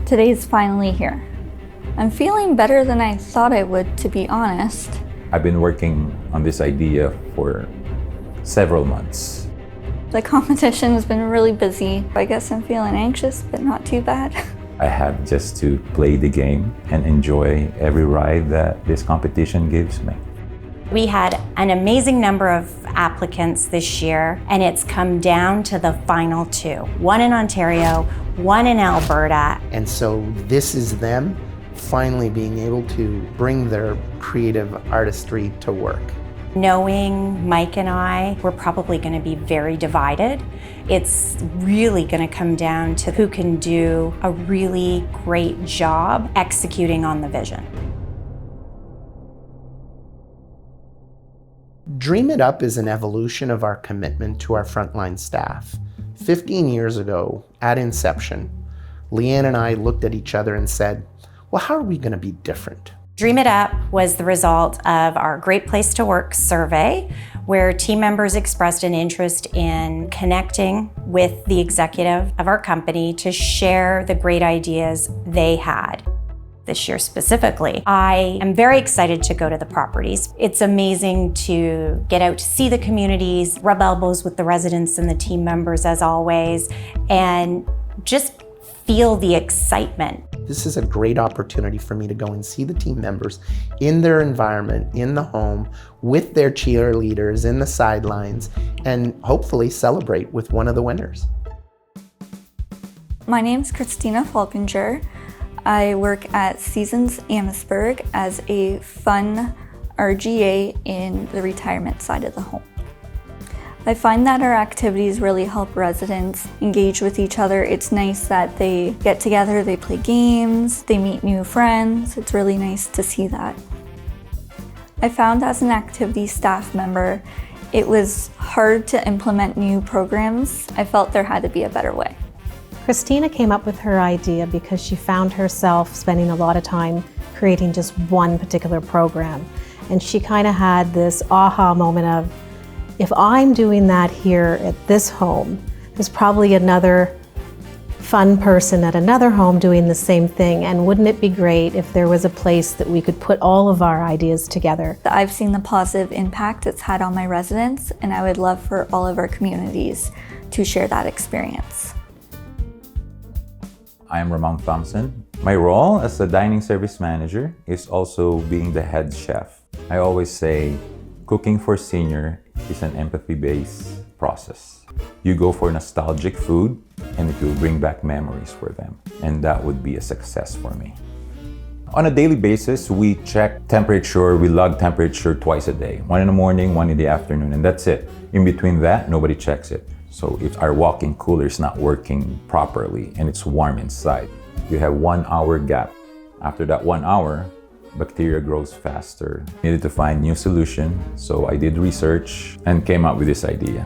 Today's finally here. I'm feeling better than I thought I would, to be honest. I've been working on this idea for several months. The competition has been really busy. I guess I'm feeling anxious, but not too bad. I have just to play the game and enjoy every ride that this competition gives me. We had an amazing number of applicants this year, and it's come down to the final two. One in Ontario, one in Alberta. And so this is them finally being able to bring their creative artistry to work. Knowing Mike and I, we're probably going to be very divided. It's really going to come down to who can do a really great job executing on the vision. Dream It Up is an evolution of our commitment to our frontline staff. 15 years ago, at inception, Leanne and I looked at each other and said, well, how are we going to be different? Dream It Up was the result of our Great Place to Work survey, where team members expressed an interest in connecting with the executive of our company to share the great ideas they had. This year specifically, I am very excited to go to the properties. It's amazing to get out to see the communities, rub elbows with the residents and the team members as always, and just feel the excitement. This is a great opportunity for me to go and see the team members in their environment, in the home, with their cheerleaders, in the sidelines, and hopefully celebrate with one of the winners. My name's Kristina Falkinger. I work at Seasons Amherstburg as a fun RGA in the retirement side of the home. I find that our activities really help residents engage with each other. It's nice that they get together, they play games, they meet new friends. It's really nice to see that. I found as an activity staff member, it was hard to implement new programs. I felt there had to be a better way. Christina came up with her idea because she found herself spending a lot of time creating just one particular program. And she kind of had this aha moment of, if I'm doing that here at this home, there's probably another fun person at another home doing the same thing. And wouldn't it be great if there was a place that we could put all of our ideas together? I've seen the positive impact it's had on my residents, and I would love for all of our communities to share that experience. I am Ramon Thompson. My role as a dining service manager is also being the head chef. I always say cooking for senior is an empathy-based process. You go for nostalgic food and it will bring back memories for them, and that would be a success for me. On a daily basis, we check temperature, we log temperature twice a day, one in the morning, one in the afternoon, and that's it. In between that, nobody checks it. So if our walk-in cooler is not working properly and it's warm inside, you have 1 hour gap. After that 1 hour, bacteria grows faster. Needed to find new solution, so I did research and came up with this idea.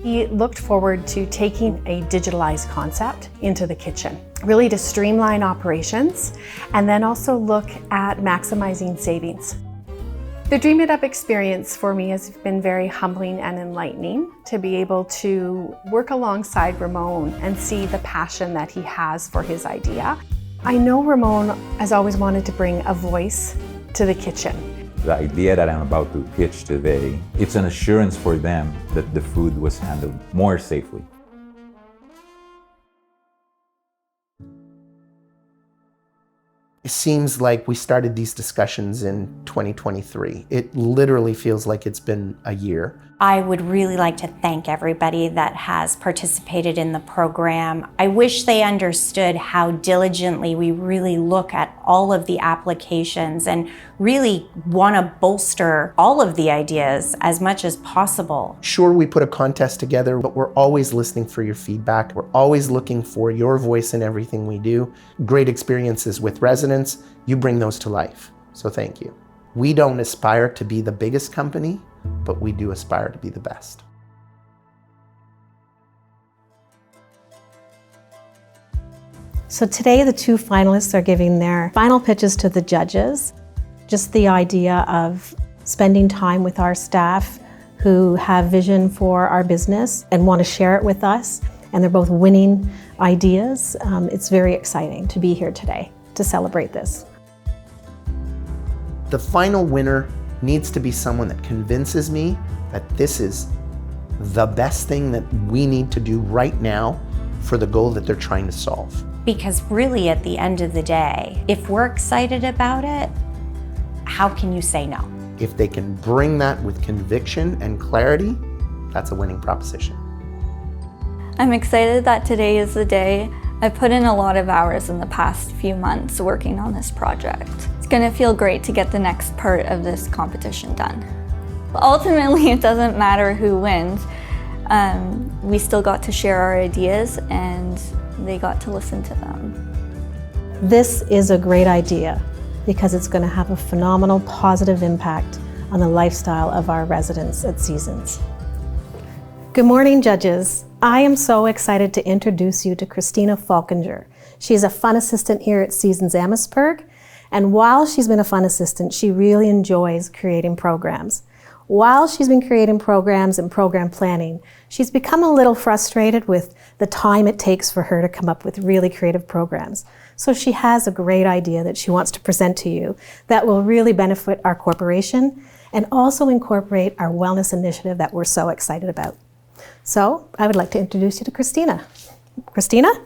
He looked forward to taking a digitalized concept into the kitchen, really to streamline operations and then also look at maximizing savings. The Dream It Up experience for me has been very humbling and enlightening to be able to work alongside Ramon and see the passion that he has for his idea. I know Ramon has always wanted to bring a voice to the kitchen. The idea that I'm about to pitch today, it's an assurance for them that the food was handled more safely. It seems like we started these discussions in 2023. It literally feels like it's been a year. I would really like to thank everybody that has participated in the program. I wish they understood how diligently we really look at all of the applications and really want to bolster all of the ideas as much as possible. Sure, we put a contest together, but we're always listening for your feedback. We're always looking for your voice in everything we do. Great experiences with residents, you bring those to life. So thank you. We don't aspire to be the biggest company, but we do aspire to be the best. So today the two finalists are giving their final pitches to the judges. Just the idea of spending time with our staff who have vision for our business and want to share it with us, and they're both winning ideas. It's very exciting to be here today to celebrate this. The final winner needs to be someone that convinces me that this is the best thing that we need to do right now for the goal that they're trying to solve. Because really, at the end of the day, if we're excited about it, how can you say no? If they can bring that with conviction and clarity, that's a winning proposition. I'm excited that today is the day. I've put in a lot of hours in the past few months working on this project. It's gonna feel great to get the next part of this competition done. But ultimately, it doesn't matter who wins. We still got to share our ideas and they got to listen to them. This is a great idea because it's going to have a phenomenal positive impact on the lifestyle of our residents at Seasons. Good morning, judges. I am so excited to introduce you to Kristina Falkinger. She's a fun assistant here at Seasons Amherstburg, and while she's been a fun assistant, she really enjoys creating programs. While she's been creating programs and program planning, she's become a little frustrated with the time it takes for her to come up with really creative programs. So she has a great idea that she wants to present to you that will really benefit our corporation and also incorporate our wellness initiative that we're so excited about. So I would like to introduce you to Kristina. Kristina?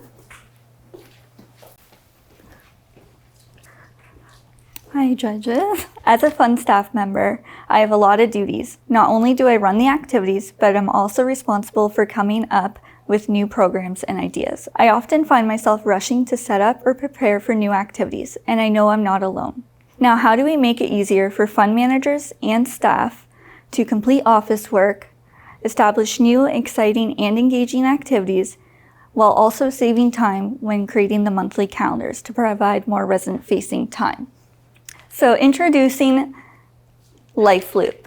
Hi, judges. As a fun staff member, I have a lot of duties. Not only do I run the activities, but I'm also responsible for coming up with new programs and ideas. I often find myself rushing to set up or prepare for new activities, and I know I'm not alone. Now, how do we make it easier for fund managers and staff to complete office work, establish new, exciting, and engaging activities, while also saving time when creating the monthly calendars to provide more resident-facing time? So introducing Life Loop.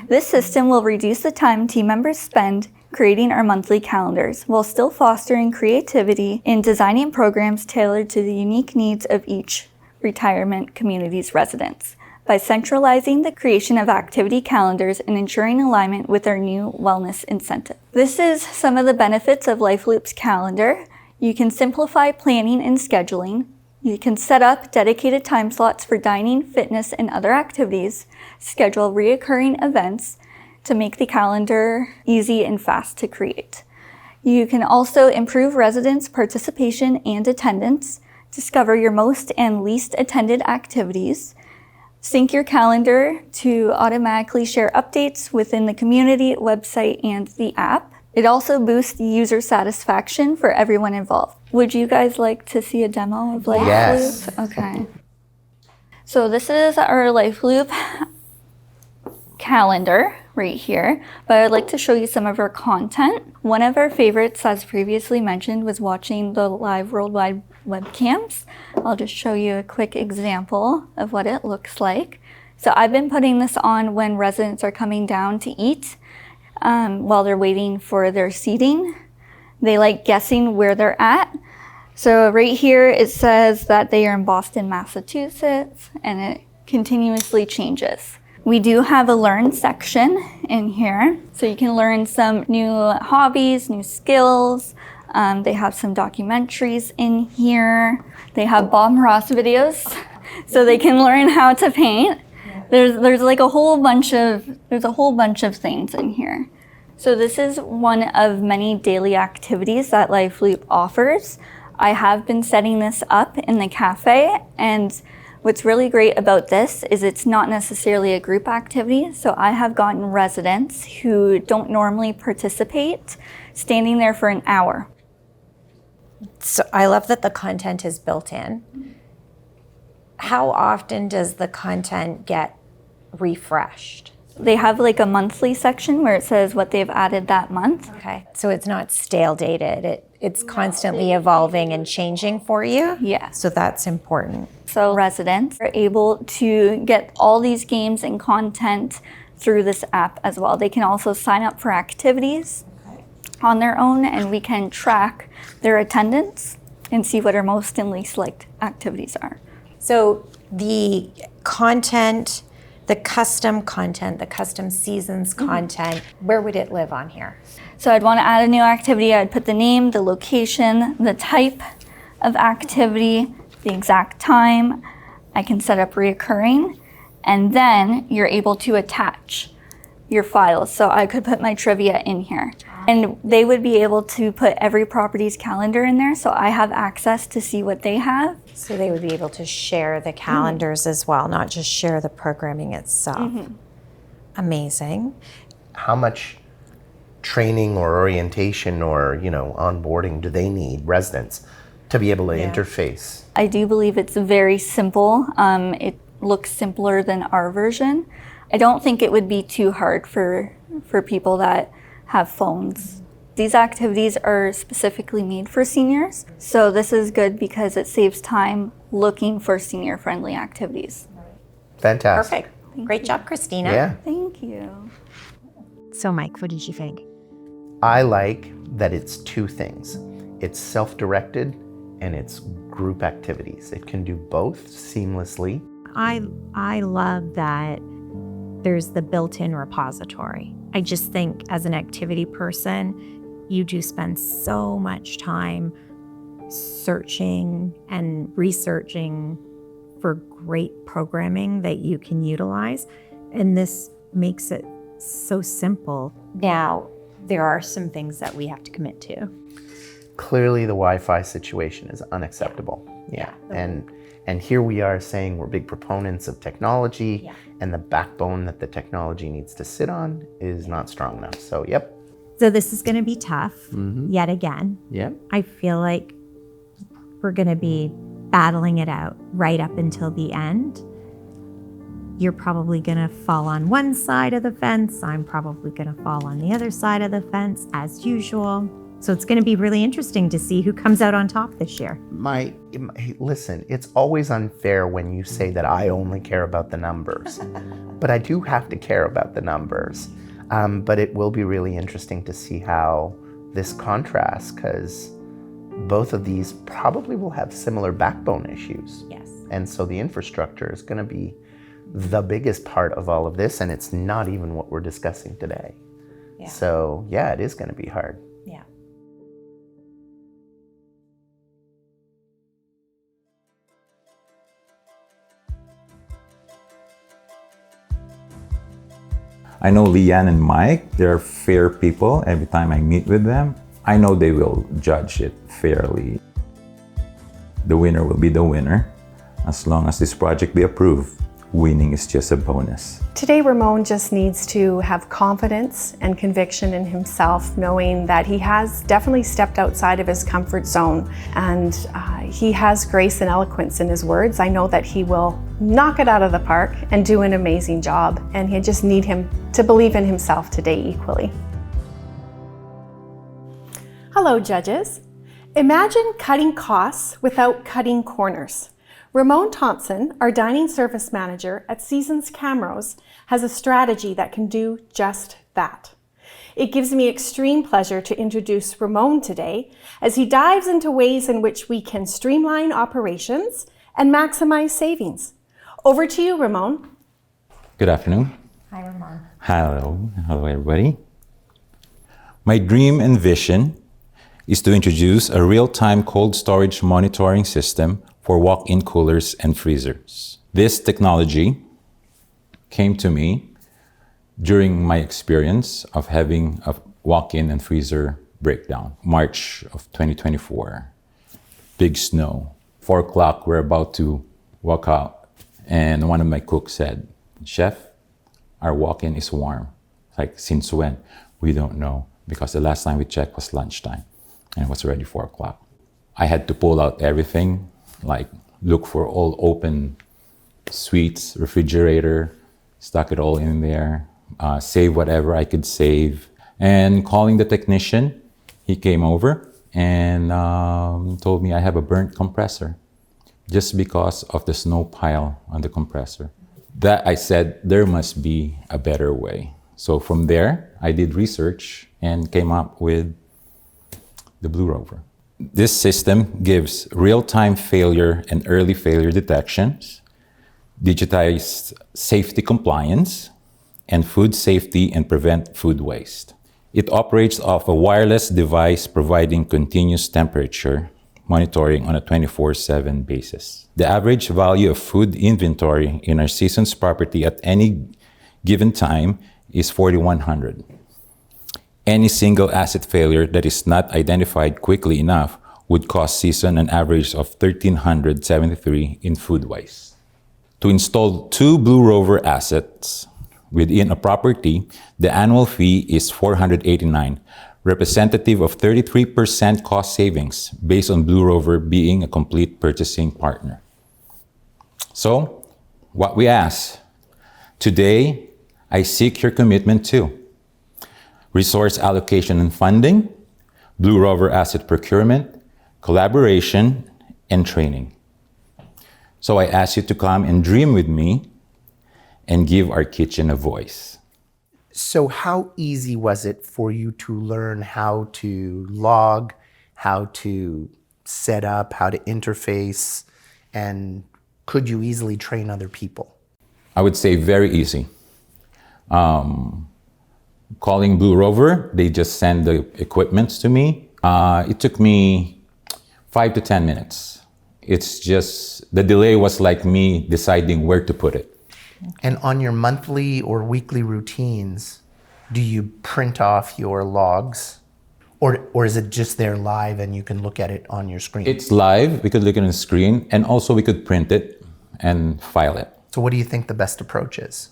This system will reduce the time team members spend creating our monthly calendars while still fostering creativity in designing programs tailored to the unique needs of each retirement community's residents by centralizing the creation of activity calendars and ensuring alignment with our new wellness incentive. This is some of the benefits of Life Loop's calendar. You can simplify planning and scheduling. You can set up dedicated time slots for dining, fitness, and other activities, schedule reoccurring events to make the calendar easy and fast to create. You can also improve residents' participation and attendance, discover your most and least attended activities, sync your calendar to automatically share updates within the community, website, and the app. It also boosts user satisfaction for everyone involved. Would you guys like to see a demo of Life Yes. Loop? Okay. So this is our Life Loop calendar right here, but I'd like to show you some of our content. One of our favorites, as previously mentioned, was watching the live worldwide webcams. I'll just show you a quick example of what it looks like. So I've been putting this on when residents are coming down to eat while they're waiting for their seating. They like guessing where they're at. So right here it says that they are in Boston, Massachusetts, and it continuously changes. We do have a learn section in here, so you can learn some new hobbies, new skills. They have some documentaries in here. They have Bob Ross videos, so they can learn how to paint. There's like a whole bunch of things in here. So this is one of many daily activities that Life Loop offers. I have been setting this up in the cafe, and what's really great about this is it's not necessarily a group activity. So I have gotten residents who don't normally participate standing there for an hour. So I love that the content is built in. How often does the content get refreshed? They have like a monthly section where it says what they've added that month. Okay, so it's not stale dated. It's constantly evolving and changing for you? Yeah. So that's important. So residents are able to get all these games and content through this app as well. They can also sign up for activities on their own, and we can track their attendance and see what our most and least liked activities are. So the content The custom content, the custom seasons content, where would it live on here? So I'd want to add a new activity. I'd put the name, the location, the type of activity, the exact time. I can set up reoccurring, and then you're able to attach your files. So I could put my trivia in here, and they would be able to put every property's calendar in there, so I have access to see what they have. So they would be able to share the calendars as well, not just share the programming itself. Amazing. How much training or orientation or, onboarding do they need, residents, to be able to interface? I do believe it's very simple. It looks simpler than our version. I don't think it would be too hard for people that have phones. These activities are specifically made for seniors, so this is good because it saves time looking for senior-friendly activities. Fantastic. Perfect. Great job, Christina. Yeah. Thank you. So, Mike, what did you think? I like that it's two things. It's self-directed and it's group activities. It can do both seamlessly. I love that there's the built-in repository. I just think as an activity person, you do spend so much time searching and researching for great programming that you can utilize. And this makes it so simple. Now, there are some things that we have to commit to. Clearly the Wi-Fi situation is unacceptable. Yeah. And here we are saying we're big proponents of technology, and the backbone that the technology needs to sit on is not strong enough. So, yep. So this is going to be tough yet again. Yep. I feel like we're going to be battling it out right up until the end. You're probably going to fall on one side of the fence. I'm probably going to fall on the other side of the fence as usual. So it's going to be really interesting to see who comes out on top this year. Listen, it's always unfair when you say that I only care about the numbers, but I do have to care about the numbers. But it will be really interesting to see how this contrasts, because both of these probably will have similar backbone issues. Yes. And so the infrastructure is going to be the biggest part of all of this, and it's not even what we're discussing today. Yeah. So yeah, it is going to be hard. Yeah. I know Leanne and Mike, they're fair people. Every time I meet with them, I know they will judge it fairly. The winner will be the winner. As long as this project be approved, winning is just a bonus. Today, Ramon just needs to have confidence and conviction in himself, knowing that he has definitely stepped outside of his comfort zone, and he has grace and eloquence in his words. I know that he will knock it out of the park and do an amazing job, and I just need him to believe in himself today equally. Hello, judges. Imagine cutting costs without cutting corners. Ramon Thompson, our dining service manager at Seasons Camrose, has a strategy that can do just that. It gives me extreme pleasure to introduce Ramon today as he dives into ways in which we can streamline operations and maximize savings. Over to you, Ramon. Good afternoon. Hi, Ramon. Hello everybody. My dream and vision is to introduce a real-time cold storage monitoring system for walk-in coolers and freezers. This technology came to me during my experience of having a walk-in and freezer breakdown. March of 2024, big snow. 4 o'clock, we're about to walk out, and one of my cooks said, "Chef, our walk-in is warm." Like, since when? We don't know, because the last time we checked was lunchtime, and it was already 4 o'clock. I had to pull out everything, like look for all open suites, refrigerator, stuck it all in there, save whatever I could save. And calling the technician, he came over and told me I have a burnt compressor just because of the snow pile on the compressor. That I said, there must be a better way. So from there, I did research and came up with the Blue Rover. This system gives real-time failure and early failure detections, digitize safety compliance, and food safety and prevent food waste. It operates off a wireless device providing continuous temperature monitoring on a 24/7 basis. The average value of food inventory in our Seasons property at any given time is $4,100. Any single asset failure that is not identified quickly enough would cost Season an average of $1,373 in food waste. To install 2 Blue Rover assets within a property, the annual fee is $489, representative of 33% cost savings based on Blue Rover being a complete purchasing partner. So, what we ask, today, I seek your commitment to resource allocation and funding, Blue Rover asset procurement, collaboration, and training. So I ask you to come and dream with me and give our kitchen a voice. So how easy was it for you to learn how to log, how to set up, how to interface, and could you easily train other people? I would say very easy. Calling Blue Rover, they just send the equipment to me. It took me 5 to 10 minutes. It's just, the delay was like me deciding where to put it. And on your monthly or weekly routines, do you print off your logs? Or is it just there live and you can look at it on your screen? It's live, we could look at it on the screen, and also we could print it and file it. So what do you think the best approach is?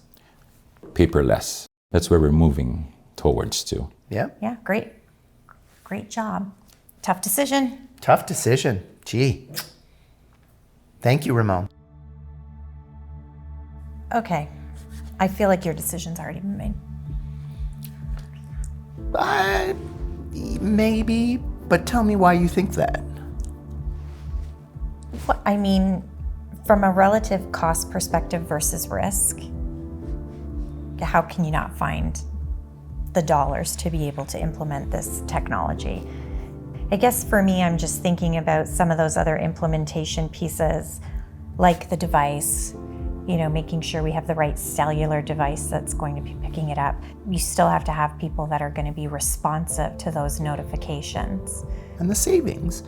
Paperless. That's where we're moving towards too. Yeah? Yeah, great. Great job. Tough decision. Tough decision. Gee. Thank you, Ramon. Okay. I feel like your decision's already been made. Maybe, but tell me why you think that. What, I mean, from a relative cost perspective versus risk, how can you not find the dollars to be able to implement this technology? I guess for me, I'm just thinking about some of those other implementation pieces, like the device, you know, making sure we have the right cellular device that's going to be picking it up. You still have to have people that are going to be responsive to those notifications. And the savings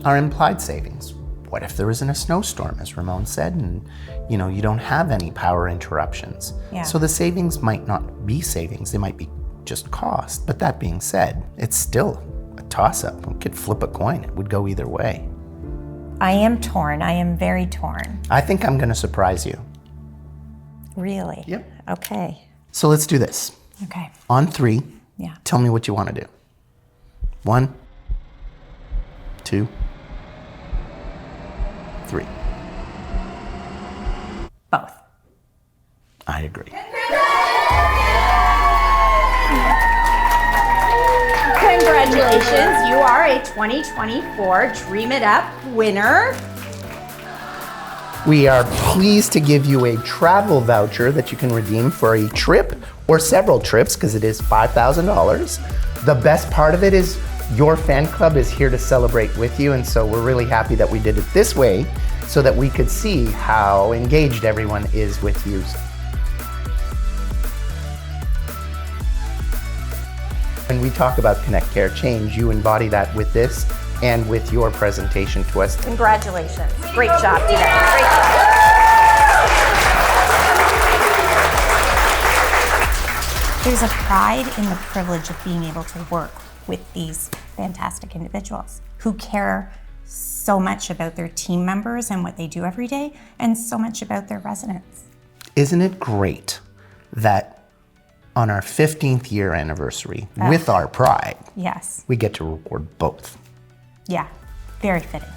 are implied savings. What if there isn't a snowstorm, as Ramon said, and you don't have any power interruptions? Yeah. So the savings might not be savings, they might be just cost. But that being said, it's still a toss-up. We could flip a coin, it would go either way. I am torn, I am very torn. I think I'm gonna surprise you. Really? Yep. Okay. So let's do this. Okay. On 3, Yeah. tell me what you wanna do. 1, 2, 3. Both. I agree. Congratulations, you are a 2024 Dream It Up winner. We are pleased to give you a travel voucher that you can redeem for a trip or several trips because it is $5,000. The best part of it is your fan club is here to celebrate with you, and so we're really happy that we did it this way so that we could see how engaged everyone is with you. When we talk about Connect Care Change, you embody that with this and with your presentation to us. Congratulations. Great job today. Great job. There's a pride in the privilege of being able to work with these fantastic individuals who care so much about their team members and what they do every day, and so much about their residents. Isn't it great that on our 15th year anniversary, with our pride, Yes. we get to reward both? Yeah. Very fitting.